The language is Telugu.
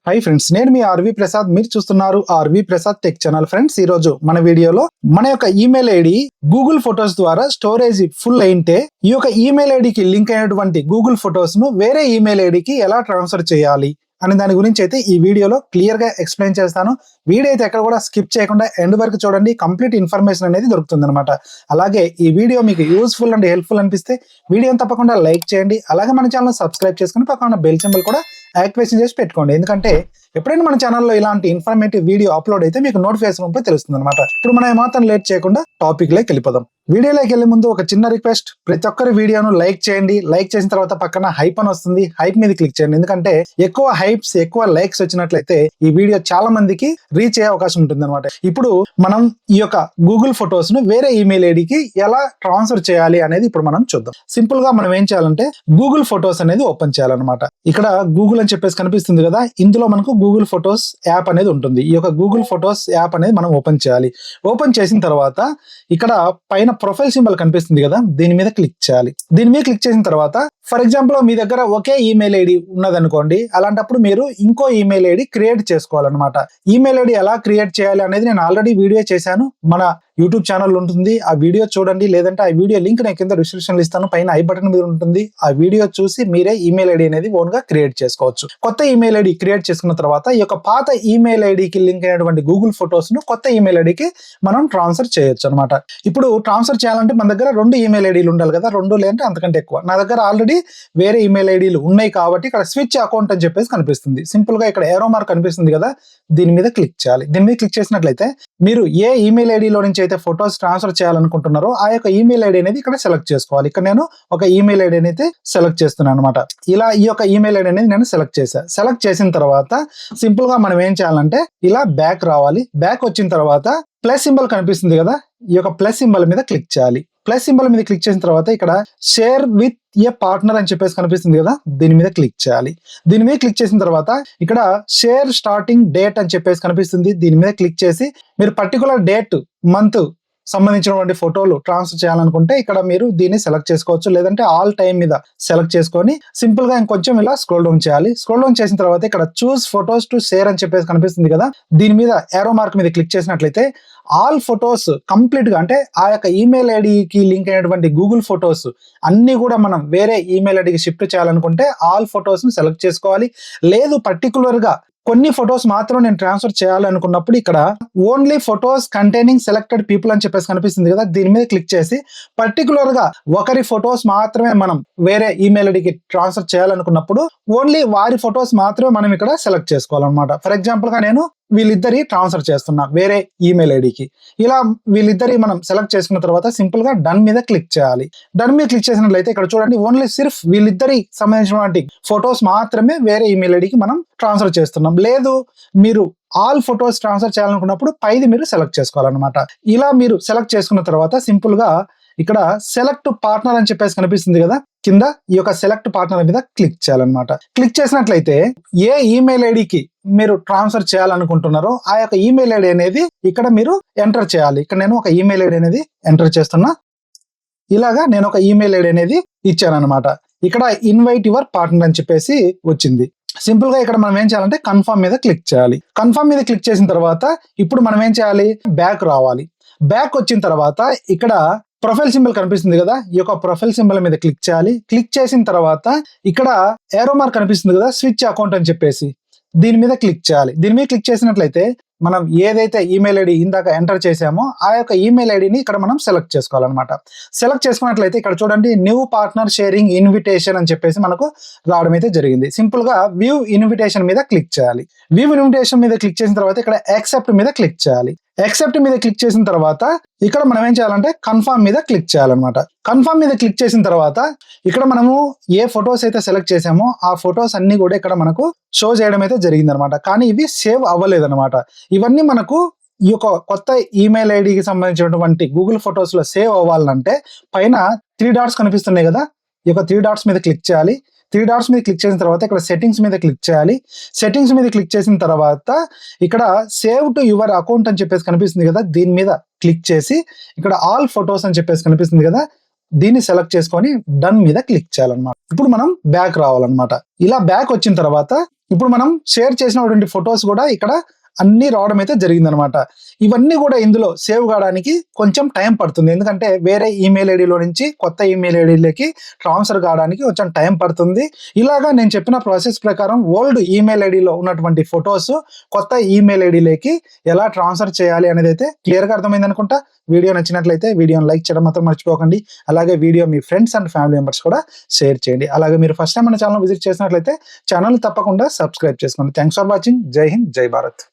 హై ఫ్రెండ్స్, నేను మీ ఆర్వి ప్రసాద్. మీరు చూస్తున్నారు RV Prasad tech channel. Friends, ఈ రోజు మన వీడియోలో మన యొక్క ఈమెయిల్ ఐడి గూగుల్ ఫొటోస్ ద్వారా స్టోరేజ్ ఫుల్ అయింటే ఈ యొక్క ఈమెయిల్ ఐడికి లింక్ అయినటువంటి గూగుల్ ఫొటోస్ ను వేరే ఈమెయిల్ ఐడికి ఎలా ట్రాన్స్ఫర్ చేయాలి అనే దాని గురించి అయితే ఈ వీడియోలో క్లియర్ గా ఎక్స్ప్లెయిన్ చేస్తాను. వీడియో అయితే ఎక్కడ కూడా స్కిప్ చేయకుండా ఎండ్ వరకు చూడండి. కంప్లీట్ ఇన్ఫర్మేషన్ అనేది దొరుకుతుంది అనమాట. అలాగే ఈ వీడియో మీకు యూస్ఫుల్ అండ్ హెల్ప్ఫుల్ అనిపిస్తే వీడియోని తప్పకుండా లైక్ చేయండి. అలాగే మన ఛానల్ సబ్స్క్రైబ్ చేసుకుని పక్కన బెల్ సింబల్ కూడా యాక్టివేషన్ చేసి పెట్టుకోండి. ఎందుకంటే ఎప్పుడైనా మన ఛానల్లో ఇలాంటి ఇన్ఫర్మేటివ్ వీడియో అప్లోడ్ అయితే మీకు నోటిఫికేషన్ ఉంటే తెలుస్తుంది అనమాట. ఇప్పుడు మనం ఏమాత్రం లేట్ చేయకుండా టాపిక్ లోకి వెళ్ళిపోదాం. వీడియోలోకి వెళ్లే ముందు ఒక చిన్న రిక్వెస్ట్, ప్రతి ఒక్కరి వీడియోను లైక్ చేయండి. లైక్ చేసిన తర్వాత పక్కన హైప్ అని వస్తుంది, హైప్ మీద క్లిక్ చేయండి. ఎందుకంటే ఎక్కువ హైప్స్, ఎక్కువ లైక్స్ వచ్చినట్లయితే ఈ వీడియో చాలా మందికి రీచ్ అయ్యే అవకాశం ఉంటుంది అనమాట. ఇప్పుడు మనం ఈ యొక్క గూగుల్ ఫొటోస్ ను వేరే ఈమెయిల్ ఐడికి ఎలా ట్రాన్స్ఫర్ చేయాలి అనేది ఇప్పుడు మనం చూద్దాం. సింపుల్ గా మనం ఏం చేయాలంటే గూగుల్ ఫొటోస్ అనేది ఓపెన్ చేయాలన్నమాట. ఇక్కడ గూగుల్ అని చెప్పేసి కనిపిస్తుంది కదా, ఇందులో మనకు గూగుల్ ఫొటోస్ యాప్ అనేది ఉంటుంది. ఈ యొక్క గూగుల్ ఫొటోస్ యాప్ అనేది మనం ఓపెన్ చేయాలి. ఓపెన్ చేసిన తర్వాత ఇక్కడ పైన ప్రొఫైల్ సింబల్ కనిపిస్తుంది కదా, దీని మీద క్లిక్ చేయాలి. దీని మీద క్లిక్ చేసిన తర్వాత ఫర్ ఎగ్జాంపుల్ మీ దగ్గర ఒకే ఈమెయిల్ ఐడి ఉన్నదనుకోండి, అలాంటప్పుడు మీరు ఇంకో ఈమెయిల్ ఐడి క్రియేట్ చేసుకోవాలన్నమాట. ఈమెయిల్ ఐడి ఎలా క్రియేట్ చేయాలి అనేది నేను ఆల్రెడీ వీడియో చేశాను. మన యూట్యూబ్ ఛానల్ ఉంటుంది, ఆ వీడియో చూడండి. లేదంటే ఆ వీడియో లింక్ నేను కింద డిస్క్రిప్షన్ ఇస్తాను, పైన ఐ బటన్ మీద ఉంటుంది. ఆ వీడియో చూసి మీరే ఈమెయిల్ ఐడి అనేది ఓన్ గా క్రియేట్ చేసుకోవచ్చు. కొత్త ఈమెయిల్ ఐడి క్రియేట్ చేసుకున్న తర్వాత ఈ యొక్క పాత ఈమెయిల్ ఐడికి లింక్ అయినటువంటి గూగుల్ ఫొటోస్ ను కొత్త ఈమెయిల్ ఐడికి మనం ట్రాన్స్ఫర్ చేయొచ్చు అనమాట. ఇప్పుడు ట్రాన్స్ఫర్ చేయాలంటే మన దగ్గర 2 ఈమెయిల్ ఐడీలు ఉండాలి కదా, 2 లేదంటే అంతకంటే ఎక్కువ. నా దగ్గర ఆల్రెడీ వేరే ఈమెయిల్ ఐడీలు ఉన్నాయి కాబట్టి ఇక్కడ స్విచ్ అకౌంట్ అని చెప్పేసి కనిపిస్తుంది. సింపుల్ గా ఇక్కడ ఏరో మార్క్ కనిపిస్తుంది కదా, దీని మీద క్లిక్ చేయాలి. దీని మీద క్లిక్ చేసినట్లయితే మీరు ఏ ఈమెయిల్ ఐడిలో నుంచి అయితే ఫొటోస్ ట్రాన్స్ఫర్ చేయాలనుకుంటున్నారో ఆ యొక్క ఈమెయిల్ ఐడి అనేది ఇక్కడ సెలెక్ట్ చేసుకోవాలి. ఇక్కడ నేను ఒక ఈమెయిల్ ఐడి అయితే సెలెక్ట్ చేస్తున్నాను అనమాట. ఇలా ఈ యొక్క ఈమెయిల్ ఐడి అనేది నేను సెలెక్ట్ చేశాను. సెలెక్ట్ చేసిన తర్వాత సింపుల్ గా మనం ఏం చేయాలంటే ఇలా బ్యాక్ రావాలి. బ్యాక్ వచ్చిన తర్వాత ప్లస్ సింబల్ కనిపిస్తుంది కదా, ఈ యొక్క ప్లస్ సింబల్ మీద క్లిక్ చేయాలి. ప్లస్ సింబల్ మీద క్లిక్ చేసిన తర్వాత ఇక్కడ షేర్ విత్ ఏ పార్ట్నర్ అని చెప్పేసి కనిపిస్తుంది కదా, దీని మీద క్లిక్ చేయాలి. దీని మీద క్లిక్ చేసిన తర్వాత ఇక్కడ షేర్ స్టార్టింగ్ డేట్ అని చెప్పేసి కనిపిస్తుంది. దీని మీద క్లిక్ చేసి మీరు పర్టికులర్ డేట్, మంత్ సంబంధించినటువంటి ఫోటోలు ట్రాన్స్ఫర్ చేయాలనుకుంటే ఇక్కడ మీరు దీన్ని సెలెక్ట్ చేసుకోవచ్చు. లేదంటే ఆల్ టైమ్ మీద సెలెక్ట్ చేసుకొని సింపుల్ గా ఇంకొంచెం ఇలా స్క్రోల్ డౌన్ చేయాలి. స్క్రోల్ డౌన్ చేసిన తర్వాత ఇక్కడ చూస్ ఫొటోస్ టు షేర్ అని చెప్పేసి కనిపిస్తుంది కదా, దీని మీద ఏరో మార్క్ మీద క్లిక్ చేసినట్లయితే ఆల్ ఫొటోస్ కంప్లీట్ గా, అంటే ఆ యొక్క ఈమెయిల్ ఐడికి లింక్ అయినటువంటి గూగుల్ ఫొటోస్ అన్ని కూడా మనం వేరే ఈమెయిల్ ఐడికి షిఫ్ట్ చేయాలనుకుంటే ఆల్ ఫొటోస్ ని సెలెక్ట్ చేసుకోవాలి. లేదు పర్టికులర్ గా కొన్ని ఫొటోస్ మాత్రం నేను ట్రాన్స్ఫర్ చేయాలనుకున్నప్పుడు ఇక్కడ only photos containing selected people అని చెప్పేసి కనిపిస్తుంది కదా, దీని మీద క్లిక్ చేసి పర్టికులర్ గా ఒకరి ఫొటోస్ మాత్రమే మనం వేరే ఈమెయిల్ ఐడికి ట్రాన్స్ఫర్ చేయాలనుకున్నప్పుడు ఓన్లీ వారి ఫొటోస్ మాత్రమే మనం ఇక్కడ సెలెక్ట్ చేసుకోవాలన్నమాట. ఫర్ ఎగ్జాంపుల్ గా నేను వీళ్ళిద్దరి ట్రాన్స్ఫర్ చేస్తున్నా వేరే ఈమెయిల్ ఐడికి. ఇలా వీళ్ళిద్దరి మనం సెలెక్ట్ చేసుకున్న తర్వాత సింపుల్ గా డన్ మీద క్లిక్ చేయాలి. డన్ మీద క్లిక్ చేసినట్లయితే ఇక్కడ చూడండి ఓన్లీ సిర్ఫ్ వీళ్ళిద్దరి సంబంధించినటువంటి ఫొటోస్ మాత్రమే వేరే ఈమెయిల్ ఐడికి మనం ట్రాన్స్ఫర్ చేస్తున్నాం. లేదు మీరు ఆల్ ఫొటోస్ ట్రాన్స్ఫర్ చేయాలనుకున్నప్పుడు పైది మీరు సెలెక్ట్ చేసుకోవాలన్నమాట. ఇలా మీరు సెలెక్ట్ చేసుకున్న తర్వాత సింపుల్ గా ఇక్కడ సెలెక్ట్ పార్ట్నర్ అని చెప్పేసి కనిపిస్తుంది కదా, కింద ఈ యొక్క సెలెక్ట్ పార్ట్నర్ మీద క్లిక్ చేయాలన్నమాట. క్లిక్ చేసినట్లయితే ఏ ఈమెయిల్ ఐడికి మీరు ట్రాన్స్ఫర్ చేయాలనుకుంటున్నారో ఆ యొక్క ఈమెయిల్ ఐడి అనేది ఇక్కడ మీరు ఎంటర్ చేయాలి. ఇక్కడ నేను ఒక ఈమెయిల్ ఐడి అనేది ఎంటర్ చేస్తున్నా. ఇలాగా నేను ఒక ఈమెయిల్ ఐడి అనేది ఇచ్చాను అనమాట. ఇక్కడ ఇన్వైట్ యువర్ పార్ట్నర్ అని చెప్పేసి వచ్చింది. సింపుల్ గా ఇక్కడ మనం ఏం చేయాలంటే కన్ఫర్మ్ మీద క్లిక్ చేయాలి. కన్ఫర్మ్ మీద క్లిక్ చేసిన తర్వాత ఇప్పుడు మనం ఏం చేయాలి, బ్యాక్ రావాలి. బ్యాక్ వచ్చిన తర్వాత ఇక్కడ ప్రొఫైల్ సింబల్ కనిపిస్తుంది కదా, ఈ యొక్క ప్రొఫైల్ సింబల్ మీద క్లిక్ చేయాలి. క్లిక్ చేసిన తర్వాత ఇక్కడ ఏరో మార్క్ కనిపిస్తుంది కదా, స్విచ్ అకౌంట్ అని చెప్పేసి దీని మీద క్లిక్ చేయాలి. దీని మీద క్లిక్ చేసినట్లయితే మనం ఏదైతే ఈమెయిల్ ఐడి ఇందాక ఎంటర్ చేసామో ఆ యొక్క ఈమెయిల్ ఐడిని ఇక్కడ మనం సెలెక్ట్ చేసుకోవాలన్నమాట. సెలెక్ట్ చేసుకున్నట్లయితే ఇక్కడ చూడండి న్యూ పార్ట్నర్ షేరింగ్ ఇన్విటేషన్ అని చెప్పేసి మనకు రావడం అయితే జరిగింది. సింపుల్ గా వ్యూ ఇన్విటేషన్ మీద క్లిక్ చేయాలి. వ్యూ ఇన్విటేషన్ మీద క్లిక్ చేసిన తర్వాత ఇక్కడ యాక్సెప్ట్ మీద క్లిక్ చేయాలి. యాక్సెప్ట్ మీద క్లిక్ చేసిన తర్వాత ఇక్కడ మనం ఏం చేయాలంటే కన్ఫర్మ్ మీద క్లిక్ చేయాలన్నమాట. కన్ఫర్మ్ మీద క్లిక్ చేసిన తర్వాత ఇక్కడ మనము ఏ ఫొటోస్ అయితే సెలెక్ట్ చేసామో ఆ ఫొటోస్ అన్ని కూడా ఇక్కడ మనకు షో చేయడం అయితే జరిగింది అనమాట. కానీ ఇవి సేవ్ అవ్వలేదు అనమాట. ఇవన్నీ మనకు ఈ యొక్క కొత్త ఈమెయిల్ ఐడికి సంబంధించినటువంటి గూగుల్ ఫొటోస్ లో సేవ్ అవ్వాలంటే పైన 3 డాట్స్ కనిపిస్తున్నాయి కదా, ఈ యొక్క 3 డాట్స్ మీద క్లిక్ చేయాలి. 3 డాట్స్ మీద క్లిక్ చేసిన తర్వాత ఇక్కడ సెట్టింగ్స్ మీద క్లిక్ చేయాలి. సెట్టింగ్స్ మీద క్లిక్ చేసిన తర్వాత ఇక్కడ సేవ్ టు యువర్ అకౌంట్ అని చెప్పేసి కనిపిస్తుంది కదా, దీని మీద క్లిక్ చేసి ఇక్కడ ఆల్ ఫొటోస్ అని చెప్పేసి కనిపిస్తుంది కదా, దీన్ని సెలెక్ట్ చేసుకొని డన్ మీద క్లిక్ చేయాలన్నమాట. ఇప్పుడు మనం బ్యాక్ రావాలన్నమాట. ఇలా బ్యాక్ వచ్చిన తర్వాత ఇప్పుడు మనం షేర్ చేసినటువంటి ఫొటోస్ కూడా ఇక్కడ అన్ని రావడం అయితే జరిగిందనమాట. ఇవన్నీ కూడా ఇందులో సేవ్ కావడానికి కొంచెం టైం పడుతుంది. ఎందుకంటే వేరే ఈమెయిల్ ఐడిలో నుంచి కొత్త ఈమెయిల్ ఐడిలోకి ట్రాన్స్ఫర్ కావడానికి కొంచెం టైం పడుతుంది. ఇలాగా నేను చెప్పిన ప్రాసెస్ ప్రకారం ఓల్డ్ ఈమెయిల్ ఐడిలో ఉన్నటువంటి ఫొటోస్ కొత్త ఈమెయిల్ ఐడిలోకి ఎలా ట్రాన్స్ఫర్ చేయాలి అనేది అయితే క్లియర్గా అర్థమైంది అనుకుంటా. వీడియో నచ్చినట్లయితే వీడియోని లైక్ చేయడం మాత్రం మర్చిపోకండి. అలాగే video me friends and family members కూడా షేర్ చేయండి. అలాగే మీరు ఫస్ట్ టైం మన ఛానల్ విజిట్ చేసినట్లయితే ఛానల్ తప్పకుండా సబ్స్క్రైబ్ చేసుకోండి. Thanks for watching. జై హింద్, జై భారత్.